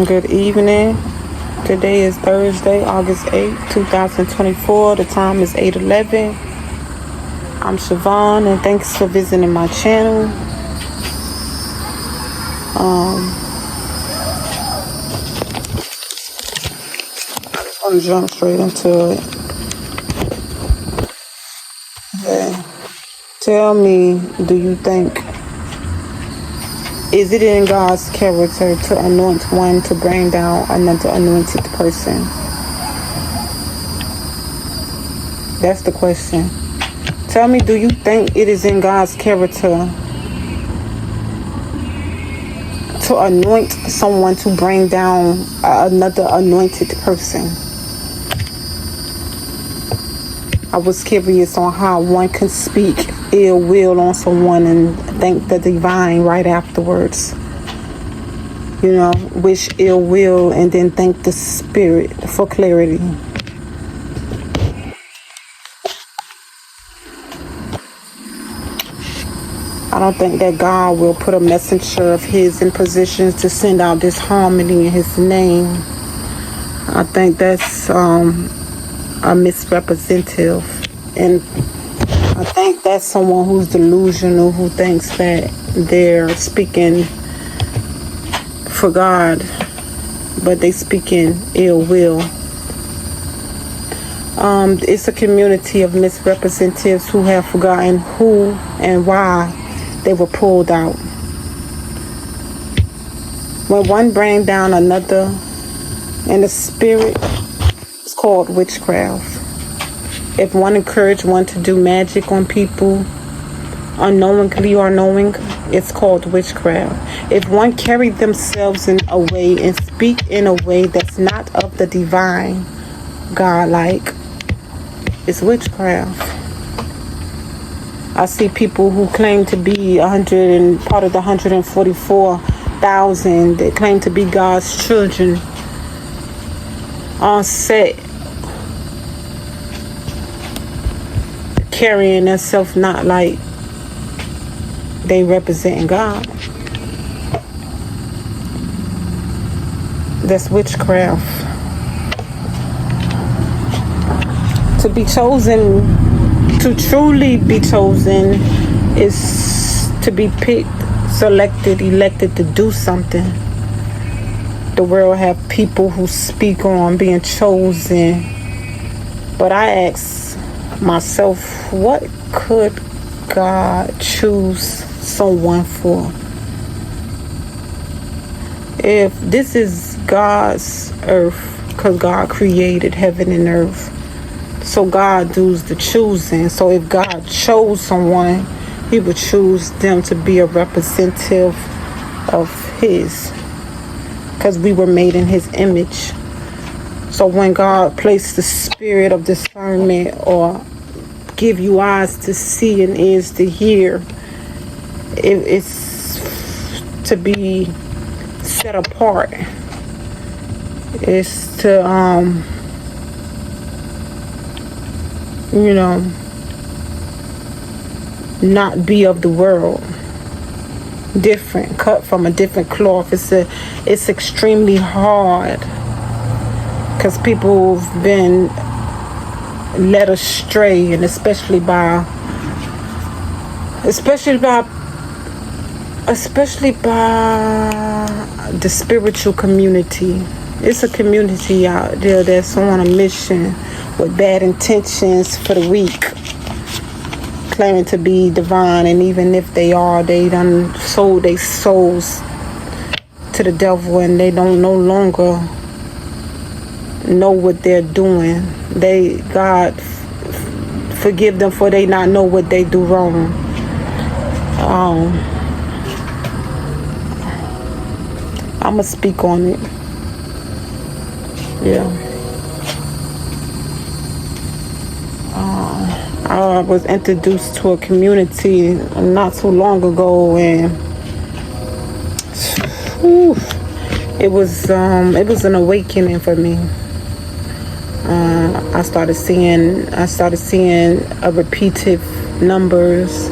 Good evening. Today is Thursday, August 8th, 2024. The time is 8:11. I'm Siobhan, and thanks for visiting my channel. I'm going to jump straight into it. Okay. Tell me, do you think, is it in God's character to anoint one to bring down another anointed person? That's the question. Tell me, do you think it is in God's character to anoint someone to bring down another anointed person? I was curious on how one can speak ill will on someone and thank the divine right afterwards. You know, wish ill will and then thank the spirit for clarity. I don't think that God will put a messenger of his in positions to send out disharmony in his name. I think that's a misrepresentative, and I think that's someone who's delusional, who thinks that they're speaking for God, but they speaking ill will. It's a community of misrepresentatives who have forgotten who and why they were pulled out. When one brings down another in the spirit, it's called witchcraft. If one encouraged one to do magic on people, unknowingly or knowing, it's called witchcraft. If one carried themselves in a way and speak in a way that's not of the divine, God-like, it's witchcraft. I see people who claim to be 100 and part of the 144,000 that claim to be God's children on set, carrying themselves not like they representing God. That's witchcraft. To be chosen, to truly be chosen, is to be picked, selected, elected to do something. The world have people who speak on being chosen, but I ask myself, what could God choose someone for? If this is God's earth, because God created heaven and earth, so God does the choosing. So if God chose someone, he would choose them to be a representative of his, because we were made in his image. So when God placed the spirit of discernment or give you eyes to see and ears to hear, it's to be set apart. It's to not be of the world, different, cut from a different cloth. It's extremely hard because people have been led astray, and especially by the spiritual community. It's a community out there that's on a mission with bad intentions for the weak, claiming to be divine, and even if they are, they done sold their souls to the devil, and they don't no longer know what they're doing. God forgive them for they not know what they do wrong. I'ma speak on it. Yeah. I was introduced to a community not too long ago, and it was an awakening for me. I started seeing repetitive numbers,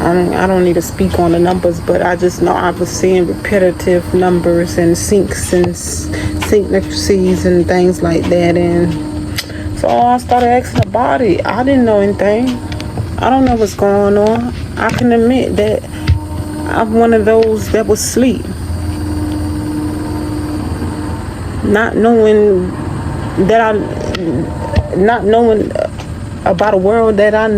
I don't need to speak on the numbers, but I just know I was seeing repetitive numbers and syncs and synchronicities and things like that. And so I started asking about it. I didn't know anything. I don't know what's going on. I can admit that I'm one of those that was asleep, not knowing about a world that I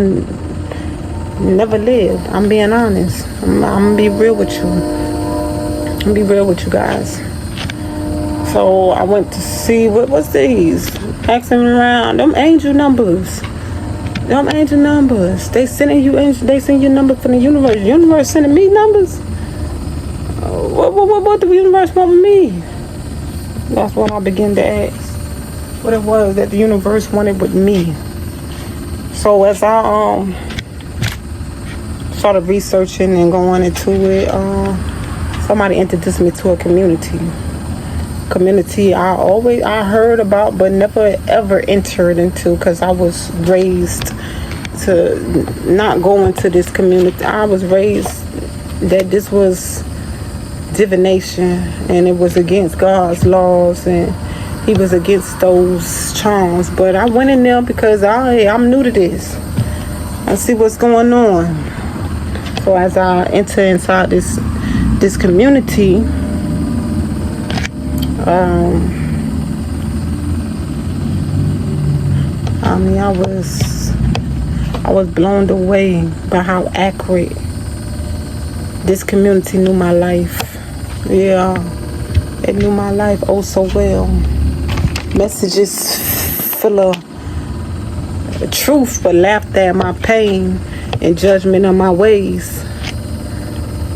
never lived. I'm being honest. I'm gonna be real with you. I'm gonna be real with you guys. So I went to see what was these. Asking around them angel numbers. Them angel numbers. They sending you. They send you number from the universe. The universe sending me numbers. What the universe want with me? That's what I began to ask. What it was that the universe wanted with me. So as I started researching and going into it, somebody introduced me to a community I heard about but never ever entered into, because I was raised to not go into this community. I was raised that this was divination and it was against God's laws and he was against those charms. But I went in there because I'm new to this. I see what's going on. So as I enter inside this community, I was blown away by how accurate this community knew my life. Yeah, it knew my life oh so well. Messages full of truth, but laughed at my pain and judgment of my ways.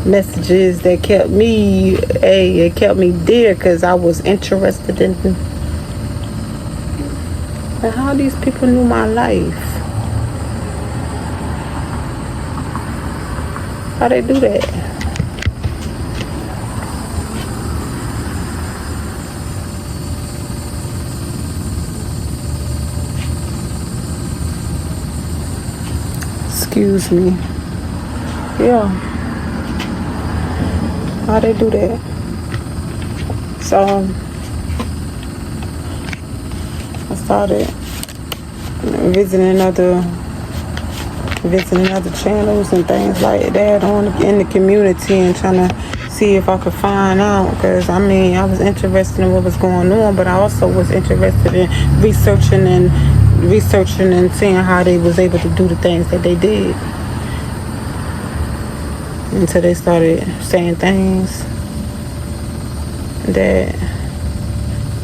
Messages that kept me, it kept me dear, because I was interested in how these people knew my life. How they do that? Excuse me. Yeah. How they do that? So I started visiting other channels and things like that in the community and trying to see if I could find out, because I was interested in what was going on, but I also was interested in researching and seeing how they was able to do the things that they did. Until they started saying things that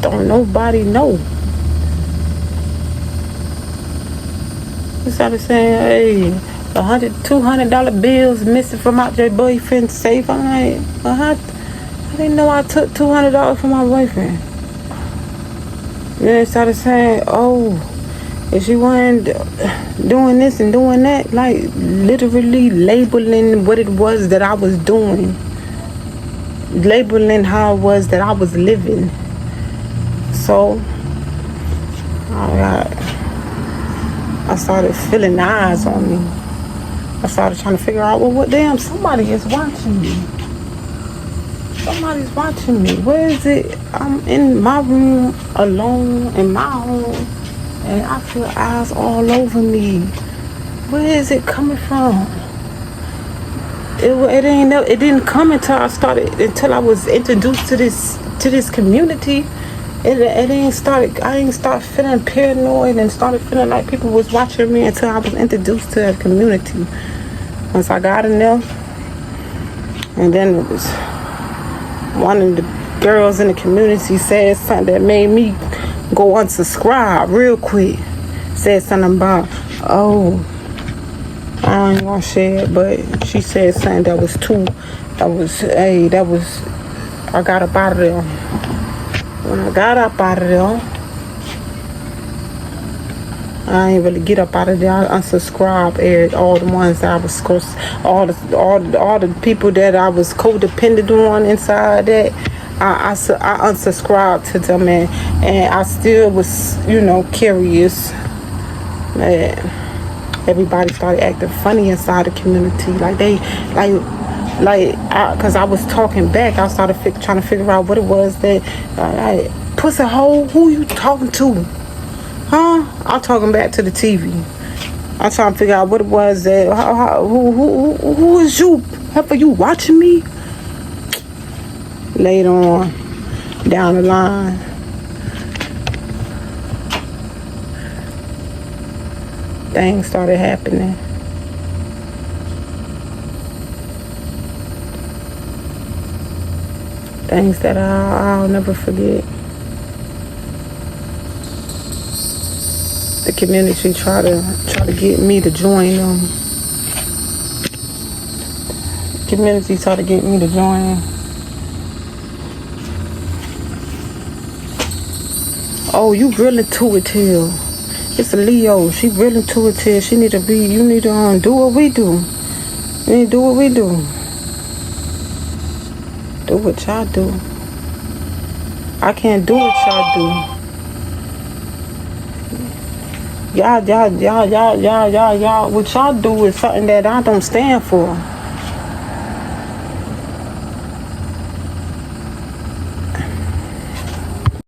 don't nobody know. They started saying, hey, $200 bills missing from out your boyfriend's safe. I'm like, well, I didn't know I took $200 from my boyfriend. And then they started saying, oh, if she wasn't doing this and doing that, like literally labeling what it was that I was doing, labeling how it was that I was living. So I started feeling the eyes on me. I started trying to figure out, well, damn, somebody is watching me. Somebody's watching me. Where is it? I'm in my room alone in my home, and I feel eyes all over me. Where is it coming from? It didn't come until I was introduced to this community. It ain't started. I ain't start feeling paranoid and started feeling like people was watching me until I was introduced to a community. Once I got in there, and then it was one of the girls in the community said something that made me go unsubscribe real quick. Said something about, oh, I ain't gonna share it, but she said something I got up out of there. When I got up out of there, I ain't really get up out of there. I unsubscribed all the ones that I was all the people that I was codependent on inside that. I unsubscribed to them, and I still was, curious. Man, everybody started acting funny inside the community. Like they, cause I was talking back. I started trying to figure out what it was that, pussy hole, who you talking to? Huh? I'm talking back to the TV. I'm trying to figure out what it was that, who is you? Are you watching me? Later on, down the line, things started happening. Things that I'll never forget. The community try to get me to join them. The community try to get me to join. Oh, you real intuitive. It's a Leo. She real intuitive. She need to be. You need to do what we do. You need to do what we do. Do what y'all do. I can't do what y'all do. Y'all, what y'all do is something that I don't stand for.